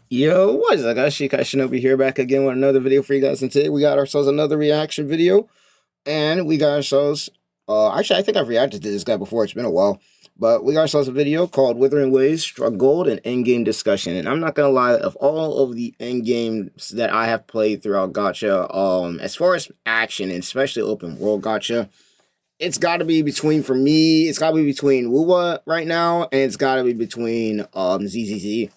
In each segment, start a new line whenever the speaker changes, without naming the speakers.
Yo, what is up, guys? Shinobi here, back again with another video for you guys. And today we got ourselves another reaction video, and we got ourselves. Actually, I think I've reacted to this guy before. It's been a while, but we got ourselves a video called "Wuthering Waves: Struck Gold and Endgame Discussion." And I'm not gonna lie, of all of the end games that I have played throughout Gacha, as far as action and especially open world Gacha, it's got to be between for me. It's got to be between Wuwa right now, and it's got to be between ZZZ.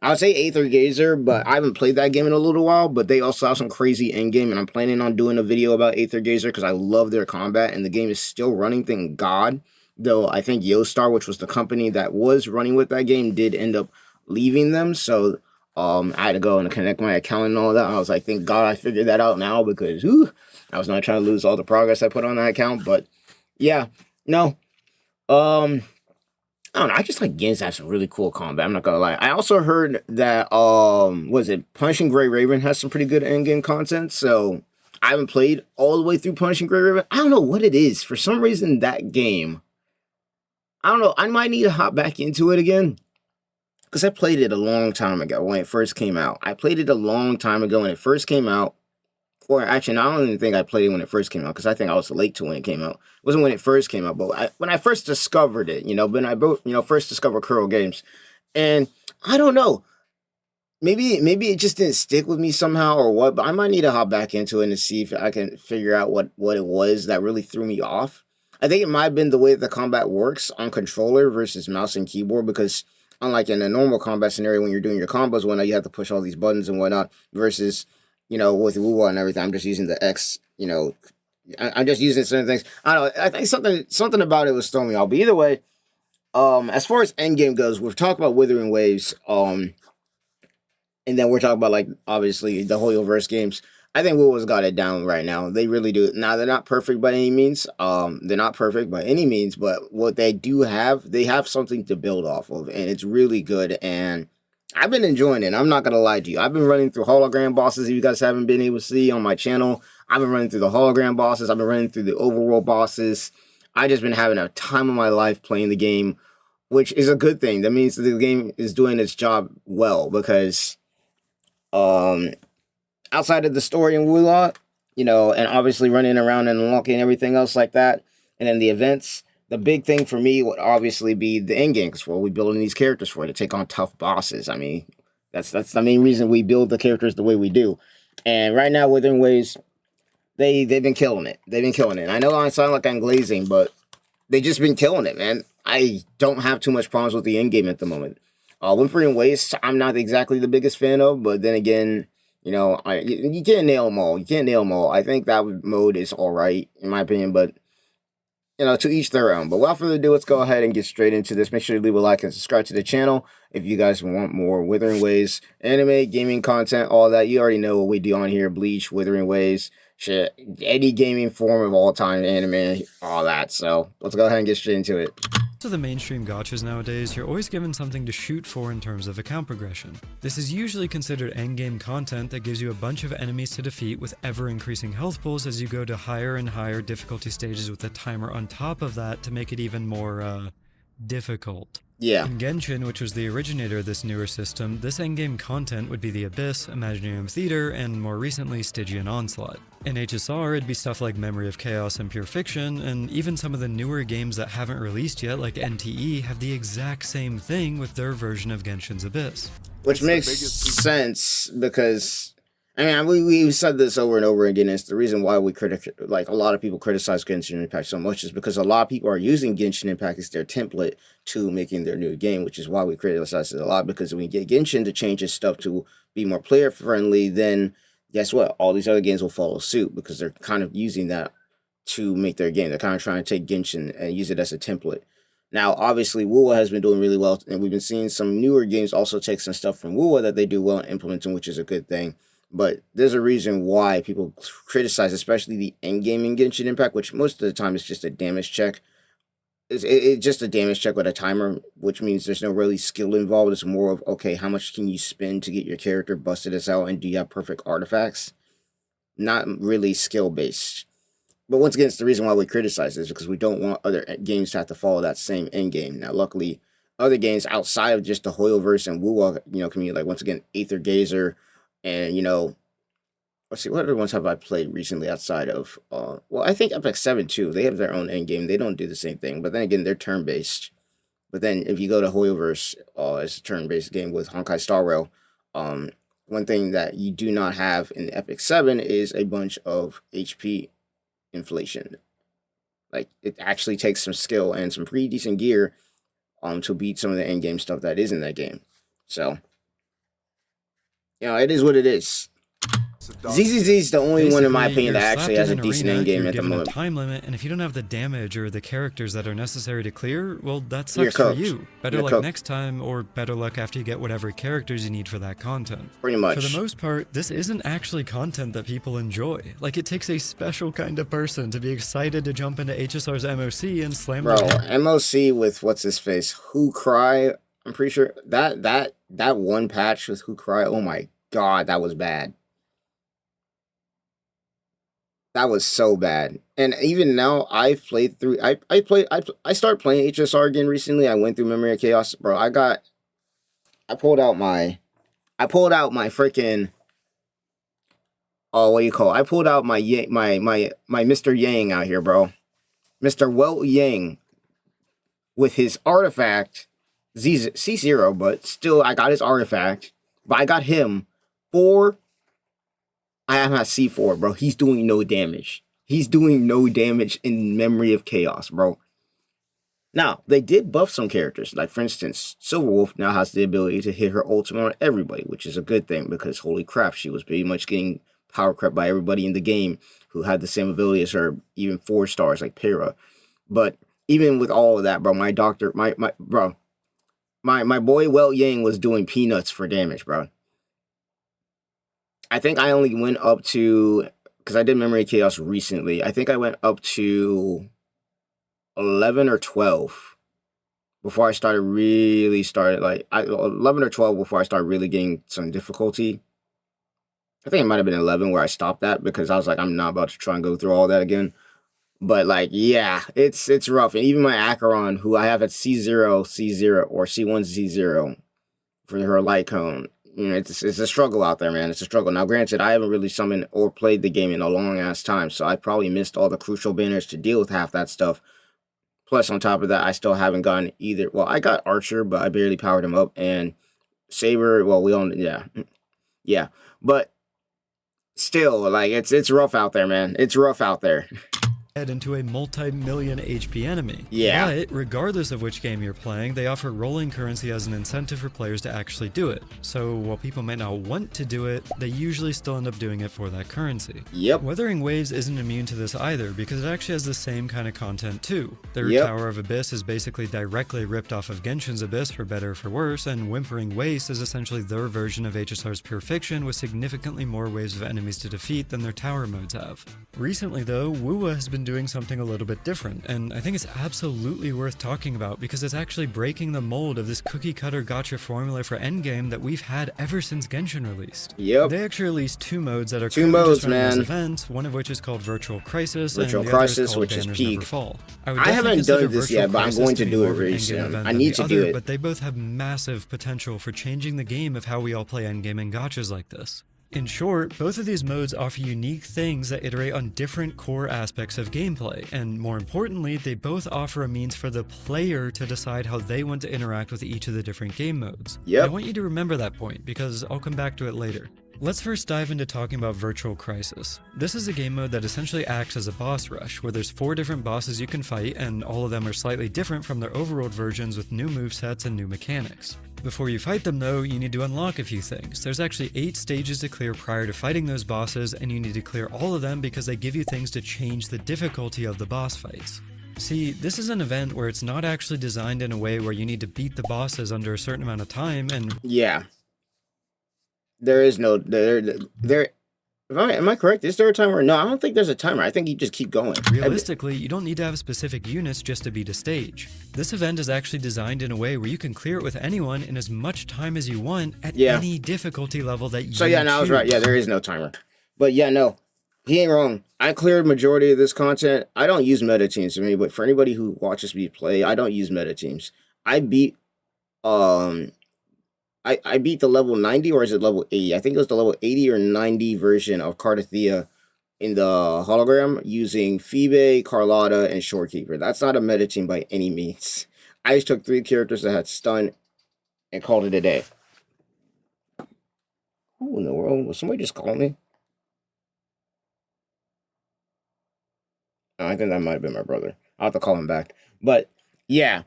I would say Aether Gazer, but I haven't played that game in a little while. But they also have some crazy end game, and I'm planning on doing a video about Aether Gazer because I love their combat, and the game is still running. Thank God. Though I think Yostar, which was the company that was running with that game, did end up leaving them. So I had to go and connect my account and all that. I was like, thank God I figured that out now because I was not trying to lose all the progress I put on that account. But yeah, no. I don't know. I just like games that have some really cool combat. I'm not gonna lie. I also heard that was it Punishing Gray Raven has some pretty good endgame content. So I haven't played all the way through Punishing Gray Raven. I don't know what it is. For some reason, that game. I don't know. I might need to hop back into it again because I played it a long time ago when it first came out. I played it a long time ago when it first came out. Or actually, I don't even think I played it when it first came out because I think I was late to when it came out. It wasn't when it first came out, but when I first discovered it, when I first discovered Kuro games, and I don't know, maybe it just didn't stick with me somehow or what. But I might need to hop back into it and see if I can figure out what it was that really threw me off. I think it might have been the way the combat works on controller versus mouse and keyboard because unlike in a normal combat scenario when you're doing your combos, whatnot, you have to push all these buttons and whatnot versus with wuwa and everything, I'm just using the X, I'm just using certain things. I don't know. I think something about it was throwing me off. But either way, as far as endgame goes, we've talked about Wuthering Waves, and then we're talking about like obviously the Hoyoverse games. I think Wuwa's got it down right now. They really do. Now they're not perfect by any means. They're not perfect by any means, but what they do have, they have something to build off of, and it's really good. And I've been enjoying it. I'm not gonna lie to you. I've been running through hologram bosses. If you guys haven't been able to see on my channel, I've been running through the hologram bosses. I've been running through the overworld bosses. I just been having a time of my life playing the game, which is a good thing. That means that the game is doing its job well because um outside of the story and Wula, and obviously running around and unlocking everything else like that, and then the events. The big thing for me would obviously be the end game, because what we building these characters for to take on tough bosses. I mean, that's the main reason we build the characters the way we do. And right now, Within Ways, they've been killing it. They've been killing it. I know I sound like I'm glazing, but they just been killing it, man. I don't have too much problems with the end game at the moment. Whimpering Waste, I'm not exactly the biggest fan of, but then again, you can't nail them all. You can't nail them all. I think that mode is all right, in my opinion, but, to each their own. But without further ado, let's go ahead and get straight into this. Make sure to leave a like and subscribe to the channel if you guys want more Wuthering Ways, anime, gaming content, all that. You already know what we do on here, Bleach, Wuthering Ways, shit, any gaming form of all time, anime, all that. So let's go ahead and get straight into it.
To the mainstream gachas nowadays, you're always given something to shoot for in terms of account progression. This is usually considered endgame content that gives you a bunch of enemies to defeat with ever-increasing health pools as you go to higher and higher difficulty stages with a timer on top of that to make it even more, difficult.
Yeah.
In Genshin, which was the originator of this newer system, this endgame content would be the Abyss, Imaginarium Theater, and more recently, Stygian Onslaught. In HSR, it'd be stuff like Memory of Chaos and Pure Fiction, and even some of the newer games that haven't released yet, like NTE, have the exact same thing with their version of Genshin's Abyss.
Which makes sense because, I mean, we've said this over and over again. It's the reason why a lot of people criticize Genshin Impact so much is because a lot of people are using Genshin Impact as their template to making their new game, which is why we criticize it a lot, because when you get Genshin to change its stuff to be more player friendly, then guess what? All these other games will follow suit because they're kind of using that to make their game. They're kind of trying to take Genshin and use it as a template. Now, obviously, Wuwa has been doing really well, and we've been seeing some newer games also take some stuff from Wuwa that they do well in implementing, which is a good thing. But there's a reason why people criticize, especially the end game in Genshin Impact, which most of the time is just a damage check. It's just a damage check with a timer, which means there's no really skill involved. It's more of, okay, how much can you spend to get your character busted as out, and do you have perfect artifacts? Not really skill-based. But once again, it's the reason why we criticize this, because we don't want other games to have to follow that same end game. Now, luckily, other games outside of just the Hoyoverse and wuwa, community. Like once again, Aether Gazer, and let's see, what other ones have I played recently outside of? Well, I think Epic 7 too. They have their own end game. They don't do the same thing, but then again, they're turn based. But then if you go to Hoyoverse, it's a turn based game with Honkai Star Rail. Um, One thing that you do not have in Epic 7 is a bunch of HP inflation. Like it actually takes some skill and some pretty decent gear to beat some of the end game stuff that is in that game. So, it is what it is. ZZZ is the only one, in my opinion, that actually has a decent end game at the moment.
A time limit, and if you don't have the damage or the characters that are necessary to clear, well, that sucks for you. Better luck next time, or better luck after you get whatever characters you need for that content.
Pretty much.
For the most part, this isn't actually content that people enjoy. Like, it takes a special kind of person to be excited to jump into HSR's MOC and slam
Bro, MOC with what's his face? Who Cry? I'm pretty sure that one patch with Who Cry, oh my god, that was bad. That was so bad. And even now, I've played through. I started playing HSR again recently. I went through Memory of Chaos, bro. I pulled out my freaking. Oh, what do you call it? I pulled out my Mr. Yang out here, bro. Mr. Welt Yang with his artifact C0, but still, I got his artifact. But I got him for. I have my C4, bro. He's doing no damage. He's doing no damage in Memory of Chaos, bro. Now, they did buff some characters. Like, for instance, Silverwolf now has the ability to hit her ultimate on everybody, which is a good thing because, holy crap, she was pretty much getting power crept by everybody in the game who had the same ability as her, even 4 stars, like Para. But even with all of that, bro, my boy Welt Yang was doing peanuts for damage, bro. I think I only went up to, because I did Memory of Chaos recently, I think I went up to 11 or 12 before I started 11 or 12 before I started really getting some difficulty. I think it might have been 11 where I stopped that because I was like, I'm not about to try and go through all that again. But like, yeah, it's rough. And even my Acheron, who I have at C0 or C1Z0 for her light cone, it's a struggle out there, man. It's a struggle. Now, granted, I haven't really summoned or played the game in a long-ass time, so I probably missed all the crucial banners to deal with half that stuff. Plus, on top of that, I still haven't gotten either. Well, I got Archer, but I barely powered him up. And Saber, well, we don't, yeah. But still, like, it's rough out there, man. It's rough out there.
Into a multi-million HP enemy.
Yeah.
But regardless of which game you're playing, they offer rolling currency as an incentive for players to actually do it. So while people might not want to do it, they usually still end up doing it for that currency.
Yep.
Wuthering Waves isn't immune to this either, because it actually has the same kind of content too. Their Tower of Abyss is basically directly ripped off of Genshin's Abyss for better or for worse, and Whimpering Waste is essentially their version of HSR's Pure Fiction with significantly more waves of enemies to defeat than their tower modes have. Recently though, wuwa has been doing something a little bit different, and I think it's absolutely worth talking about because it's actually breaking the mold of this cookie-cutter gacha formula for endgame that we've had ever since Genshin released.
Yep.
They actually released 2 modes that are
two modes, man.
Events, one of which is called Virtual Crisis,
Virtual
and the
Crisis,
other is
which is
Banners
Peak.
Never Fall.
I haven't done this yet, but I'm going to do it very soon. I need to do it.
But they both have massive potential for changing the game of how we all play endgame and gachas like this. In short, both of these modes offer unique things that iterate on different core aspects of gameplay, and more importantly, they both offer a means for the player to decide how they want to interact with each of the different game modes.
Yep.
I want you to remember that point, because I'll come back to it later. Let's first dive into talking about Virtual Crisis. This is a game mode that essentially acts as a boss rush, where there's 4 different bosses you can fight, and all of them are slightly different from their overworld versions with new movesets and new mechanics. Before you fight them though, you need to unlock a few things. There's actually 8 stages to clear prior to fighting those bosses, and you need to clear all of them because they give you things to change the difficulty of the boss fights. See, this is an event where it's not actually designed in a way where you need to beat the bosses under a certain amount of time, and
yeah. There is no am I correct? Is there a timer? No, I don't think there's a timer. I think you just keep going.
Realistically, you don't need to have specific units just to beat a stage. This event is actually designed in a way where you can clear it with anyone in as much time as you want at any difficulty level that you choose.
So yeah, no, I was right. Yeah, there is no timer. But yeah, no, he ain't wrong. I cleared majority of this content. I don't use meta teams for me, but for anybody who watches me play, I don't use meta teams. I beat Um, I beat the level 90, or is it level 80? I think it was the level 80 or 90 version of Cardathea in the hologram using Phoebe, Carlotta, and Shorekeeper. That's not a meta team by any means. I just took 3 characters that had stun and called it a day. Who in the world? Was somebody just calling me? Oh, I think that might have been my brother. I'll have to call him back. But yeah.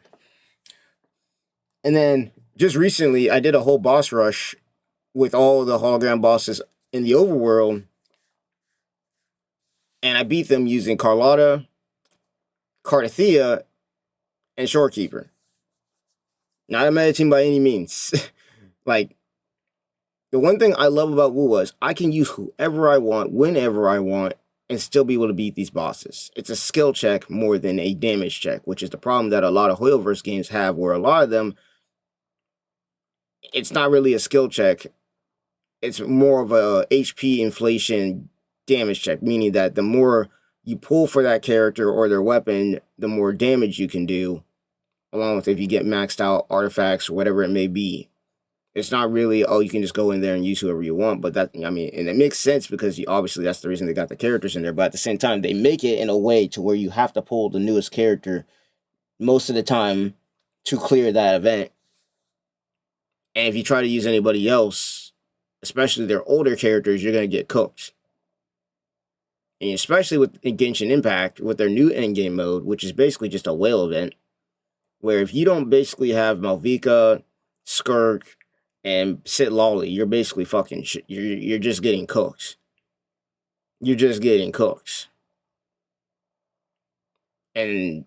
And then just recently, I did a whole boss rush with all the hologram bosses in the overworld, and I beat them using Carlotta, Cardathea, and Shorekeeper. Not a meta team by any means. Like, the one thing I love about wuwa is I can use whoever I want, whenever I want, and still be able to beat these bosses. It's a skill check more than a damage check, which is the problem that a lot of Hoyoverse games have, where a lot of them, it's not really a skill check. It's more of a HP inflation damage check, meaning that the more you pull for that character or their weapon, the more damage you can do, along with if you get maxed out artifacts or whatever it may be. It's not really, oh, you can just go in there and use whoever you want, but that, I mean, and it makes sense because obviously that's the reason they got the characters in there, but at the same time, they make it in a way to where you have to pull the newest character most of the time to clear that event. And if you try to use anybody else, especially their older characters, you're going to get cooked. And especially with Genshin Impact, with their new endgame mode, which is basically just a whale event, where if you don't basically have Malvika, Skirk, and Sit Lolly, you're basically fucking you're just getting cooked. You're just getting cooked. And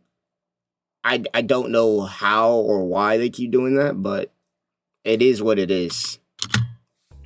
I don't know how or why they keep doing that, but it is what it is.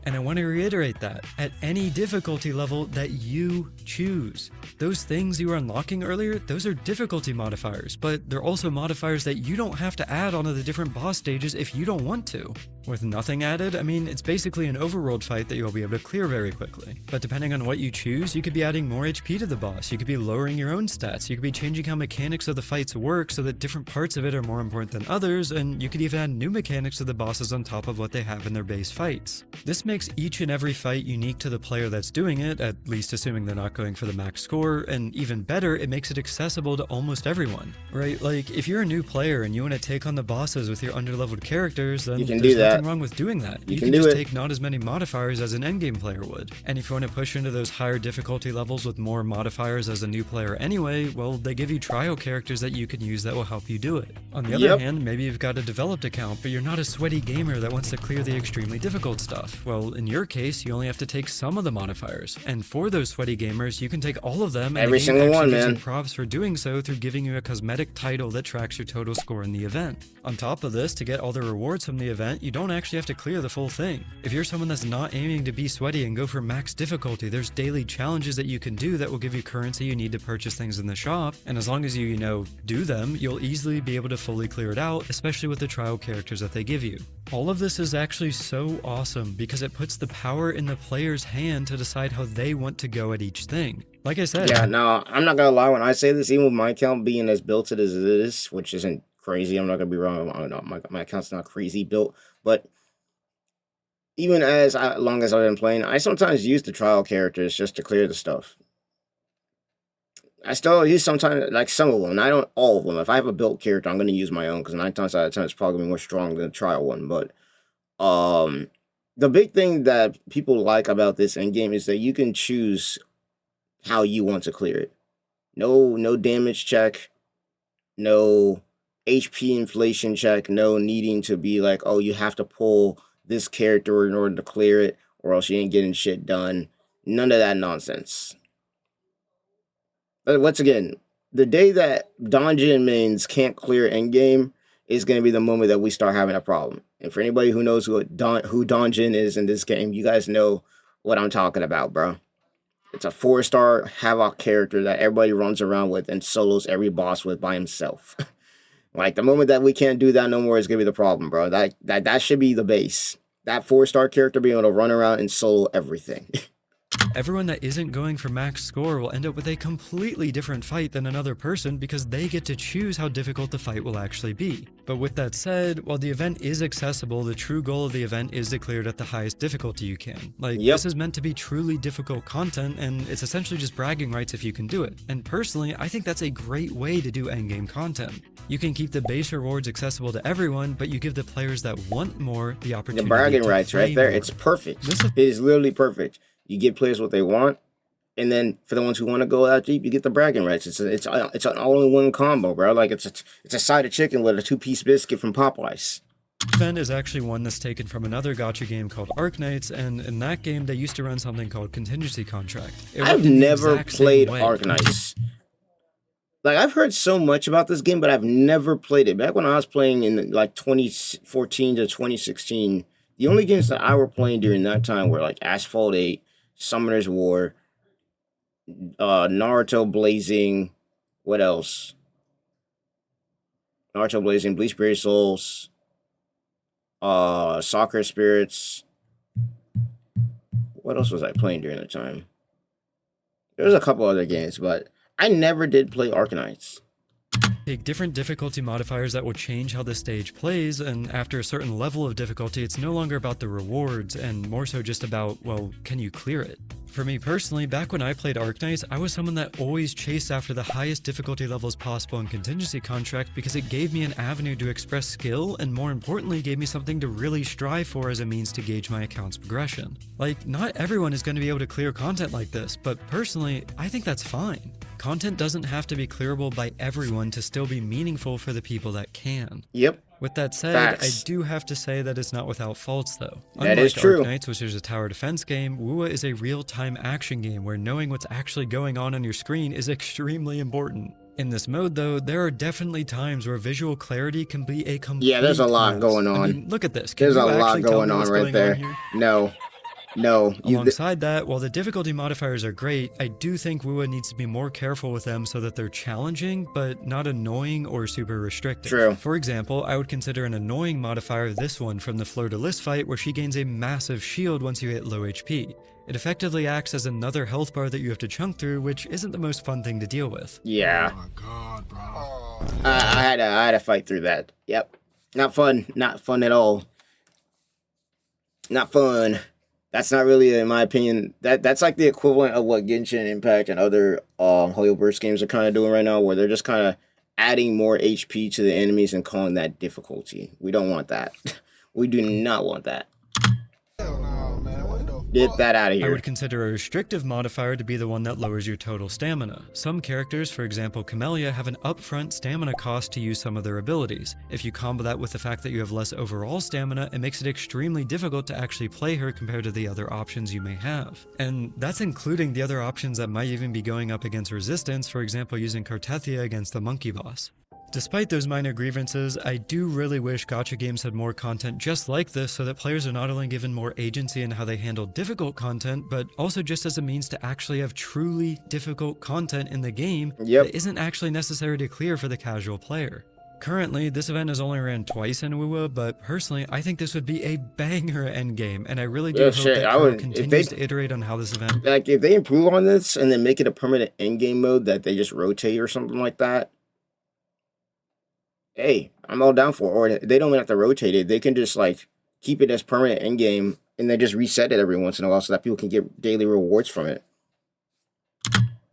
And I want to reiterate that at any difficulty level that you choose. Those things you were unlocking earlier, those are difficulty modifiers, but they're also modifiers that you don't have to add onto the different boss stages if you don't want to. With nothing added, I mean, it's basically an overworld fight that you'll be able to clear very quickly. But depending on what you choose, you could be adding more HP to the boss, you could be lowering your own stats, you could be changing how mechanics of the fights work so that different parts of it are more important than others, and you could even add new mechanics to the bosses on top of what they have in their base fights. This makes each and every fight unique to the player that's doing it, at least assuming they're not going for the max score, and even better, it makes it accessible to almost everyone, right? Like, if you're a new player and you want to take on the bosses with your underleveled characters, then there's nothing wrong with doing that. You can just take not as many modifiers as an endgame player would. And if you want to push into those higher difficulty levels with more modifiers as a new player anyway, well, they give you trial characters that you can use that will help you do it. On the other hand, maybe you've got a developed account, but you're not a sweaty gamer that wants to clear the extremely difficult stuff. Well, in your case, you only have to take some of the modifiers. And for those sweaty gamers, you can take all of them, and
every single one, man.
Gives you props for doing so through giving you a cosmetic title that tracks your total score in the event. On top of this, to get all the rewards from the event, you don't actually have to clear the full thing. If you're someone that's not aiming to be sweaty and go for max difficulty, there's daily challenges that you can do that will give you currency you need to purchase things in the shop, and as long as you do them, you'll easily be able to fully clear it out, especially with the trial characters that they give you. All of this is actually so awesome because it puts the power in the player's hand to decide how they want to go at each thing. Like I said.
Yeah, no, I'm not gonna lie. When I say this, even with my account being as built as it is, which isn't crazy, I'm not gonna be wrong. I don't know, my account's not crazy built, but even long as I've been playing, I sometimes use the trial characters just to clear the stuff. I still use sometimes, like some of them, and I don't all of them. If I have a built character, I'm gonna use my own because 9 times out of 10 it's probably gonna be more strong than the trial one. But the big thing that people like about this endgame is that you can choose how you want to clear it. No damage check, no HP inflation check, no needing to be like, oh, you have to pull this character in order to clear it, or else you ain't getting shit done. None of that nonsense. But once again, the day that Donjin mains can't clear endgame is going to be the moment that we start having a problem. And for anybody who knows who Donjin is in this game, you guys know what I'm talking about, bro. It's a 4-star Havoc character that everybody runs around with and solos every boss with by himself. Like, the moment that we can't do that no more is going to be the problem, bro. That should be the base. That 4-star character being able to run around and solo everything.
Everyone that isn't going for max score will end up with a completely different fight than another person because they get to choose how difficult the fight will actually be. But with that said, while the event is accessible, the true goal of the event is to clear it at the highest difficulty you can. Like,
Yep.
this is meant to be truly difficult content, and it's essentially just bragging rights if you can do it. And personally, I think that's a great way to do endgame content. You can keep the base rewards accessible to everyone, but you give the players that want more the opportunity
The bragging
to
rights right
play
there.
more.
It's perfect.
This is-
It is literally perfect. You give players what they want, and then for the ones who want to go out deep, you get the bragging rights. It's an all-in-one combo, bro. Like it's a side of chicken with a 2-piece biscuit from Popeyes.
event is actually one that's taken from another gacha game called Arknights, and in that game they used to run something called Contingency Contract. It worked
I've
in the
never
exact same
played
way.
Arknights. Like I've heard so much about this game, but I've never played it. Back when I was playing in like 2014 to 2016, the only games that I were playing during that time were like Asphalt 8, Summoner's War, Naruto Blazing, what else? Naruto Blazing, Bleach Berry Souls, Soccer Spirits. What else was I playing during the time? There was a couple other games, but I never did play Arknights.
Take different difficulty modifiers that will change how the stage plays, and after a certain level of difficulty, it's no longer about the rewards, and more so just about, well, can you clear it? For me personally, back when I played Arknights, I was someone that always chased after the highest difficulty levels possible in Contingency Contract because it gave me an avenue to express skill, and more importantly, gave me something to really strive for as a means to gauge my account's progression. Like, not everyone is going to be able to clear content like this, but personally, I think that's fine. Content doesn't have to be clearable by everyone to still be meaningful for the people that can.
Yep.
With that said,
Facts.
I do have to say that it's not without faults though.
That is true.
Arknights, which is a tower defense game, wuwa is a real-time action game where knowing what's actually going on your screen is extremely important. In this mode though, there are definitely times where visual clarity can be a complete
Yeah, there's a lot
mess.
going on.
I mean, look at this. Can
There's
you
a lot
actually tell
going
me
on
what's
right
going
there.
on here?
No.
Alongside that, while the difficulty modifiers are great, I do think wuwa needs to be more careful with them so that they're challenging, but not annoying or super restrictive.
True.
For example, I would consider an annoying modifier this one from the Fleur-de-Lis fight where she gains a massive shield once you hit low HP. It effectively acts as another health bar that you have to chunk through, which isn't the most fun thing to deal with.
Yeah.
Oh my god, bro.
I had to fight through that. Yep. Not fun. Not fun at all. Not fun. That's not really, in my opinion, that's like the equivalent of what Genshin Impact and other Hoyo Burst games are kind of doing right now, where they're just kind of adding more HP to the enemies and calling that difficulty. We don't want that. We do not want that.
Hell no, man. What the
Get that out of
I
here.
would consider a restrictive modifier to be the one that lowers your total stamina. Some characters, for example Camellia, have an upfront stamina cost to use some of their abilities. If you combo that with the fact that you have less overall stamina, it makes it extremely difficult to actually play her compared to the other options you may have. And that's including the other options that might even be going up against resistance, for example using Cartethia against the monkey boss. Despite those minor grievances, I do really wish gacha games had more content just like this so that players are not only given more agency in how they handle difficult content, but also just as a means to actually have truly difficult content in the game
Yep.
that isn't actually necessary to clear for the casual player. Currently, this event is only ran twice in wuwa, but personally, I think this would be a banger endgame, and I really do
Yeah,
hope
shit,
that
I
Kuro
would- if
continues
they-
to iterate on how this event.
Like, if they improve on this and then make it a permanent endgame mode that they just rotate or something like that, hey, I'm all down for it. Or they don't even have to rotate it. They can just, like, keep it as permanent endgame and then just reset it every once in a while so that people can get daily rewards from it.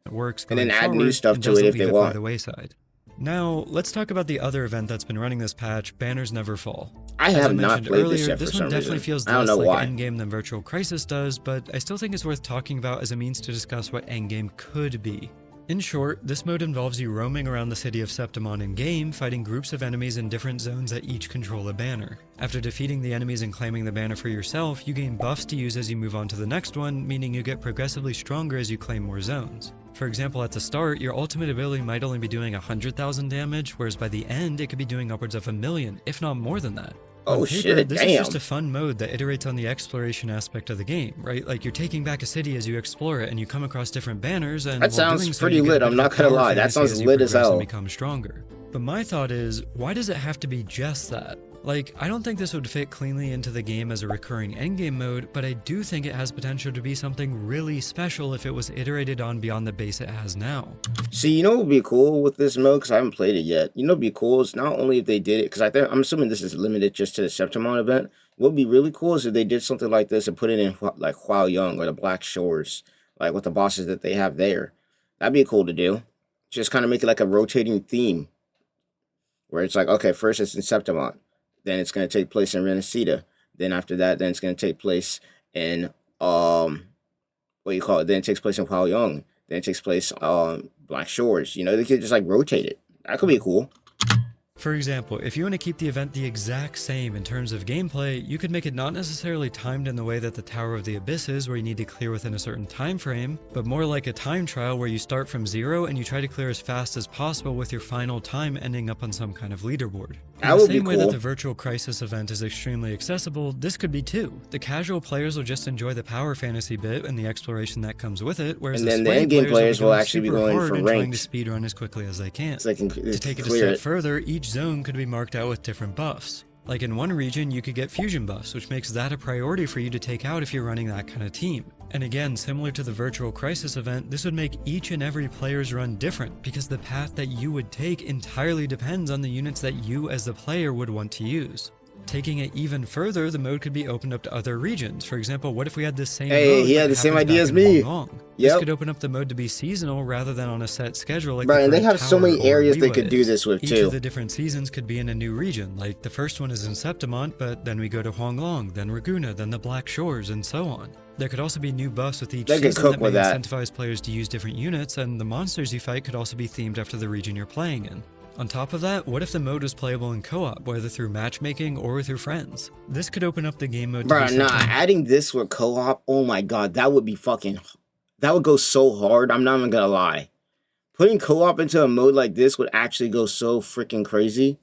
It works
And then
going
add new
forward
stuff
and
to it
doesn't
if they
leave by
want.
the wayside. Now, let's talk about the other event that's been running this patch, Banners Never Fall.
I
As
have not
mentioned
played
earlier,
this yet for
this
some
one definitely
reason.
feels
I don't
less
know
like
why.
endgame than Virtual Crisis does, but I still think it's worth talking about as a means to discuss what endgame could be. In short, this mode involves you roaming around the city of Septimon in-game, fighting groups of enemies in different zones that each control a banner. After defeating the enemies and claiming the banner for yourself, you gain buffs to use as you move on to the next one, meaning you get progressively stronger as you claim more zones. For example, at the start, your ultimate ability might only be doing 100,000 damage, whereas by the end, it could be doing upwards of 1,000,000, if not more than that.
Oh,
On
shit,
this
damn.
is just a fun mode that iterates on the exploration aspect of the game, right? Like, you're taking back a city as you explore it, and you come across different banners, and
That
while
sounds
doing so,
pretty
you get a
lit,
bit
I'm
of a
not gonna
power
lie, that
fantasy
sounds
as you
lit as
progress and
hell.
become stronger. But my thought is, why does it have to be just that? Like, I don't think this would fit cleanly into the game as a recurring endgame mode, but I do think it has potential to be something really special if it was iterated on beyond the base it has now.
See, you know what would be cool with this mode, because I haven't played it yet. You know what would be cool is not only if they did it, because I'm assuming this is limited just to the Septimon event. What would be really cool is if they did something like this and put it in like Huaoyang or the Black Shores, like with the bosses that they have there. That'd be cool to do. Just kind of make it like a rotating theme, where it's like, okay, first it's in Septimon. Then it's going to take place in Renacida. Then after that, then it's going to take place in, what do you call it? Then it takes place in Huaoyang. Then it takes place on Black Shores. You know, they could just like rotate it. That could be cool.
For example, if you want to keep the event the exact same in terms of gameplay, you could make it not necessarily timed in the way that the Tower of the Abyss is, where you need to clear within a certain time frame, but more like a time trial where you start from 0 and you try to clear as fast as possible with your final time ending up on some kind of leaderboard. In the same way that the Virtual Crisis event is extremely accessible, this could be too. The casual players will just enjoy the power fantasy bit and the exploration that comes with it, whereas the endgame players will actually be going for ranked, trying to speedrun as quickly as they can.
So
to take it a step further, each zone could be marked out with different buffs. Like in one region, you could get fusion buffs, which makes that a priority for you to take out if you're running that kind of team. And again, similar to the Virtual Crisis event, this would make each and every player's run different, because the path that you would take entirely depends on the units that you as the player would want to use. Taking it even further, the mode could be opened up to other regions. For example, what if we had the same mode
he had the same idea as me.
This could open up the mode to be seasonal rather than on a set schedule. Like
and they have so many areas they could do this with too.
Each of the different seasons could be in a new region. Like the first one is in Septimont, but then we go to Huanglong, then Raguna, then the Black Shores, and so on. There could also be new buffs with each season that may incentivize players to use different units, and the monsters you fight could also be themed after the region you're playing in. On top of that, what if the mode was playable in co-op, whether through matchmaking or with your friends? This could open up the game mode to
adding this with co-op, oh my god, that would be that would go so hard, I'm not even gonna lie. Putting co-op into a mode like this would actually go so freaking crazy.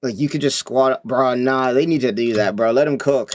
Like, you could just squat, they need to do that, bro, let them cook.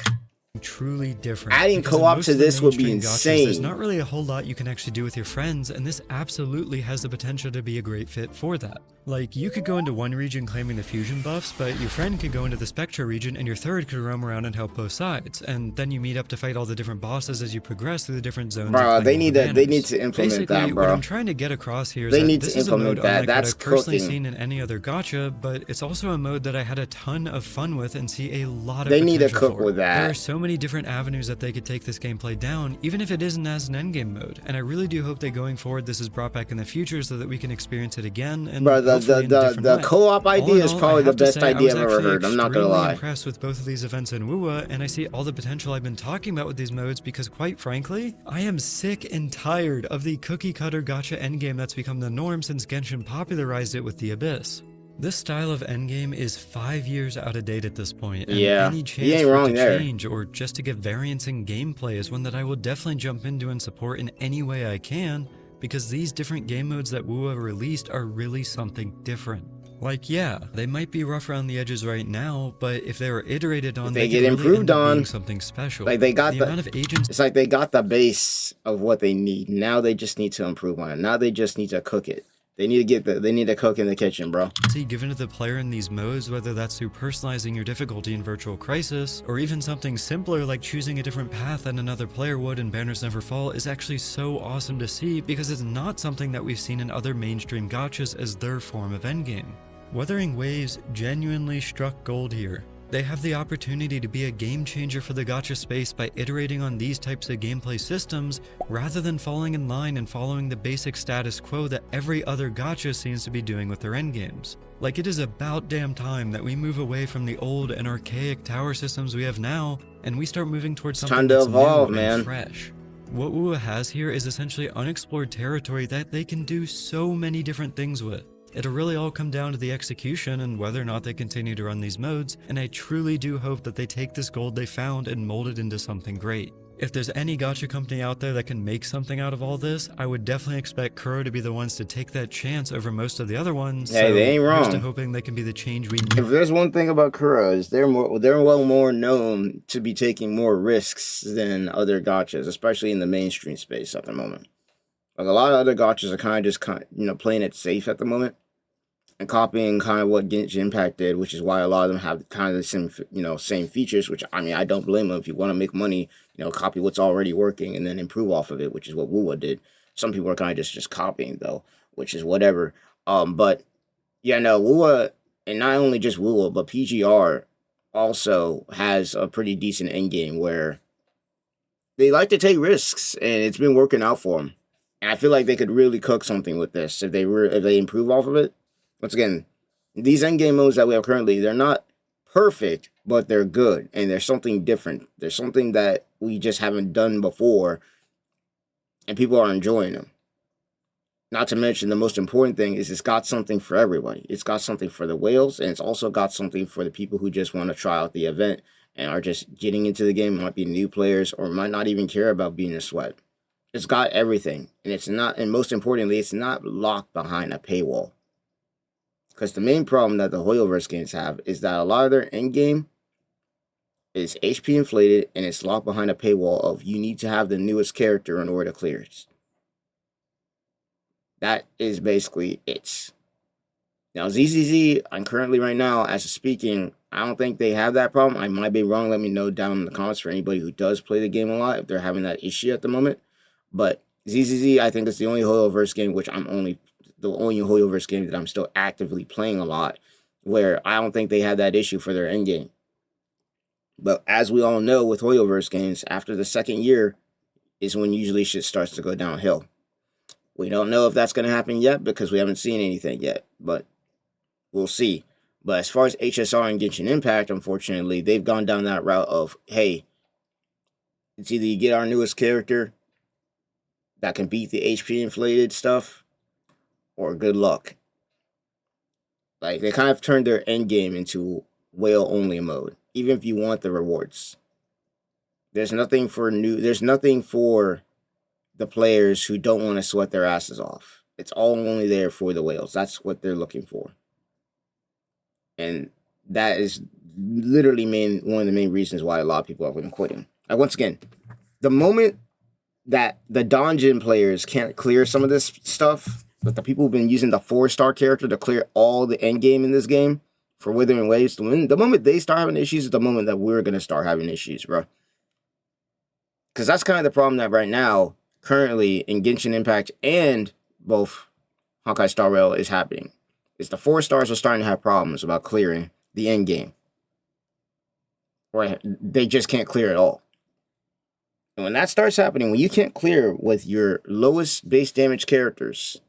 Truly different.
Adding co-op to this would be insane.
There's not really a whole lot you can actually do with your friends, and this absolutely has the potential to be a great fit for that. Like, you could go into one region claiming the fusion buffs, but your friend could go into the Spectra region, and your third could roam around and help both sides. And then you meet up to fight all the different bosses as you progress through the different zones.
Bro, they need to implement
basically,
that, bro.
What I'm trying to get across here is that this is a mode unlike what I've personally seen in any other gacha, but it's also a mode that I had a ton of fun with and see a lot of potential for. They need to cook with that. There are so many different avenues that they could take this gameplay down, even if it isn't as an endgame mode. And I really do hope that going forward this is brought back in the future so that we can experience it again. And
the co-op idea is probably the best idea I've ever heard. I'm not gonna lie.
I'm impressed with both of these events in WUWA, and I see all the potential I've been talking about with these modes because, quite frankly, I am sick and tired of the cookie cutter gacha endgame that's become the norm since Genshin popularized it with the Abyss. This style of endgame is 5 years out of date at this point, and any chance for it to change or just to get variance in gameplay is one that I will definitely jump into and support in any way I can, because these different game modes that WUWA released are really something different. Like, yeah, they might be rough around the edges right now, but if they were iterated on, they get improved on, something special.
Like, they got the amount of agents. It's like they got the base of what they need. Now they just need to improve on it. Now they just need to cook it. They need to cook in the kitchen, bro.
See, given to the player in these modes, whether that's through personalizing your difficulty in Virtual Crisis, or even something simpler like choosing a different path than another player would in Banners Never Fall, is actually so awesome to see because it's not something that we've seen in other mainstream gachas as their form of endgame. Wuthering Waves genuinely struck gold here. They have the opportunity to be a game changer for the gacha space by iterating on these types of gameplay systems rather than falling in line and following the basic status quo that every other gacha seems to be doing with their endgames. Like, it is about damn time that we move away from the old and archaic tower systems we have now and we start moving towards something that's new and fresh. What WUWA has here is essentially unexplored territory that they can do so many different things with. It'll really all come down to the execution and whether or not they continue to run these modes, and I truly do hope that they take this gold they found and mold it into something great. If there's any gacha company out there that can make something out of all this, I would definitely expect Kuro to be the ones to take that chance over most of the other ones.
Hey, so they ain't wrong.
Here's to hoping they can be the change we need.
If there's one thing about Kuro is they're well more known to be taking more risks than other gachas, especially in the mainstream space at the moment. Like, a lot of other gachas are kind of just playing it safe at the moment. and copying kind of what Genshin Impact did, which is why a lot of them have kind of the same, same features. Which I mean, I don't blame them. If you want to make money, copy what's already working and then improve off of it, which is what wuwa did. Some people are kind of just copying though, which is whatever. But yeah, no, wuwa, and not only just wuwa, but PGR also has a pretty decent end game where they like to take risks, and it's been working out for them. And I feel like they could really cook something with this if they improve off of it. Once again, these end game modes that we have currently, they're not perfect, but they're good, and there's something different. There's something that we just haven't done before, and people are enjoying them. Not to mention, the most important thing is it's got something for everybody. It's got something for the whales, and it's also got something for the people who just want to try out the event and are just getting into the game, might be new players, or might not even care about being a sweat. It's got everything, and it's not, and most importantly, it's not locked behind a paywall. Because the main problem that the Hoyoverse games have is that a lot of their end game is HP inflated, and it's locked behind a paywall of you need to have the newest character in order to clear it. That is basically it. Now, ZZZ, I'm currently right now, as of speaking, I don't think they have that problem. I might be wrong. Let me know down in the comments for anybody who does play the game a lot, if they're having that issue at the moment. But ZZZ, I think it's the only Hoyoverse game, which the only Hoyoverse game that I'm still actively playing a lot, where I don't think they had that issue for their end game. But as we all know, with Hoyoverse games, after the second year is when usually shit starts to go downhill. We don't know if that's going to happen yet because we haven't seen anything yet, but we'll see. But as far as HSR and Genshin Impact, unfortunately, they've gone down that route of, hey, it's either you get our newest character that can beat the HP inflated stuff, or good luck. Like, they kind of turned their end game into whale only mode, even if you want the rewards. There's nothing for the players who don't want to sweat their asses off. It's all only there for the whales. That's what they're looking for. And that is literally one of the main reasons why a lot of people have been quitting. And once again, the moment that the dungeon players can't clear some of this stuff, but the people who've been using the 4-star character to clear all the end game in this game for Wuthering Waves, the moment they start having issues is the moment that we're going to start having issues, bro. Because that's kind of the problem that right now, currently in Genshin Impact and both Honkai Star Rail is happening. Is the 4-stars are starting to have problems about clearing the end game. Or they just can't clear it all. And when that starts happening, when you can't clear with your lowest base damage characters,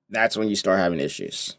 that's when you start having issues.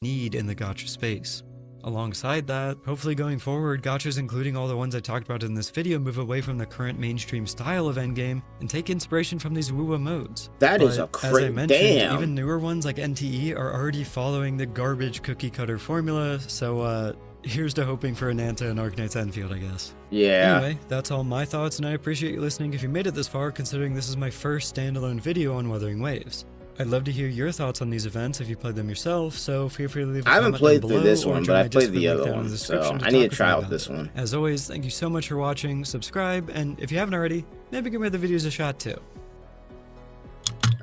Need in the gacha space. Alongside that, hopefully going forward, gachas including all the ones I talked about in this video move away from the current mainstream style of endgame and take inspiration from these wuwa modes.
That is
but,
a crazy,
as I mentioned,
damn.
Even newer ones like NTE are already following the garbage cookie cutter formula, so here's to hoping for a Nanta and Arknight's Enfield, I guess.
Yeah.
Anyway, that's all my thoughts, and I appreciate you listening if you made it this far, considering this is my first standalone video on Wuthering Waves. I'd love to hear your thoughts on these events if you played them yourself, so feel free to leave a comment.
I haven't played
down
through
below,
this one, but I played the other one, so I need to try out this one.
As always, thank you so much for watching, subscribe, and if you haven't already, maybe give my other videos a shot too.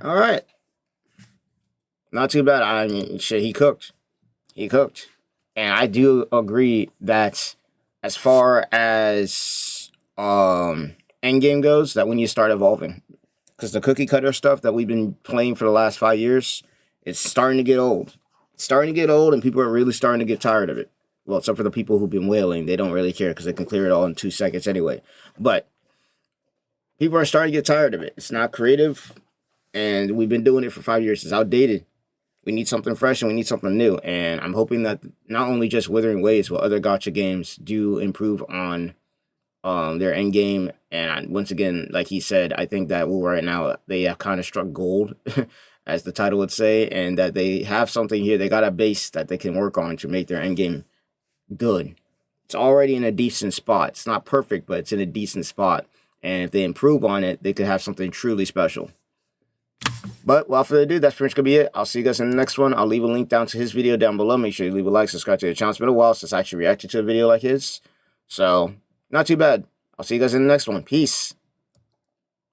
Alright. Not too bad. I mean, shit, he cooked. He cooked. And I do agree that as far as endgame goes, that when you start evolving, because the cookie cutter stuff that we've been playing for the last 5 years, it's starting to get old. It's starting to get old, and people are really starting to get tired of it. Well, except for the people who've been whaling. They don't really care because they can clear it all in 2 seconds anyway. But people are starting to get tired of it. It's not creative, and we've been doing it for 5 years. It's outdated. We need something fresh, and we need something new. And I'm hoping that not only just Wuthering Waves, but other gacha games do improve on their end game. And once again, like he said, I think that right now they have kind of struck gold, as the title would say, and that they have something here. They got a base that they can work on to make their end game good. It's already in a decent spot. It's not perfect, but it's in a decent spot. And if they improve on it, they could have something truly special. But without further ado, that's pretty much going to be it. I'll see you guys in the next one. I'll leave a link down to his video down below. Make sure you leave a like, subscribe to the channel. It's been a while since I actually reacted to a video like his. So, not too bad. I'll see you guys in the next one. Peace.